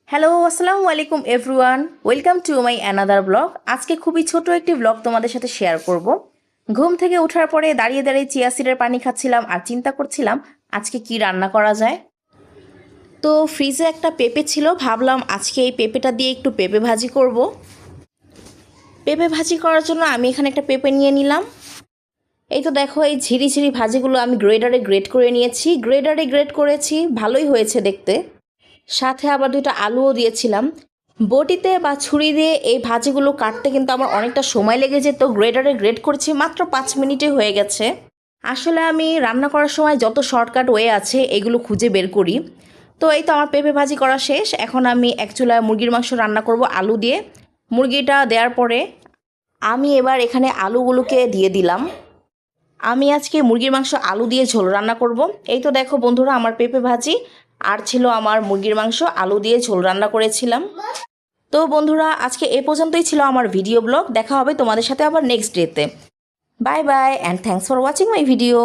Hello, আসসালামু আলাইকুম everyone. Welcome to my another blog. আজকে খুবই ছোট একটি ব্লগ তোমাদের সাথে শেয়ার করব। ঘুম থেকে ওঠার পরে দাঁড়িয়ে দাঁড়িয়ে চিয়া সিডের পানি খাচ্ছিলাম আর চিন্তা করছিলাম আজকে কি রান্না করা যায়। তো ফ্রিজে একটা পেঁপে ছিল, ভাবলাম আজকে এই পেঁপেটা দিয়ে একটু পেঁপে ভাজি করব। পেঁপে ভাজি করার জন্য আমি এখানে একটা পেঁপে নিয়ে নিলাম। এই তো দেখো, এই ঝিরি ঝিরি ভাজিগুলো আমি গ্রেডারে গ্রেড করে নিয়েছি। গ্রেডারে গ্রেড করেছি, ভালোই হয়েছে দেখতে। সাথে আবার দুটো আলুও দিয়েছিলাম। বটিতে বা ছুরি দিয়ে এই ভাজিগুলো কাটতে কিন্তু আমার অনেকটা সময় লেগে যেত, গ্রেডারে গ্রেড করেছি মাত্র 5 মিনিটে হয়ে গেছে। আসলে আমি রান্না করার সময় যত শর্টকাট ওয়ে আছে এগুলো খুঁজে বের করি। তো এই তো আমার পেঁপে ভাজি করা শেষ। এখন আমি এক চুলায় মুরগির মাংস রান্না করব আলু দিয়ে। মুরগিটা দেওয়ার পরে আমি এবার এখানে আলুগুলোকে দিয়ে দিলাম। আমি আজকে মুরগির মাংস আলু দিয়ে ঝোল রান্না করব। এই তো দেখো বন্ধুরা, আমার পেঁপে ভাজি আর ছিল আমার মুরগির মাংস আলু দিয়ে ঝোল রান্না করেছিলাম। তো বন্ধুরা, আজকে এ পর্যন্তই ছিল আমার ভিডিও ব্লগ। দেখা হবে তোমাদের সাথে আবার নেক্সট ডেতে। Bye bye and thanks for watching my video.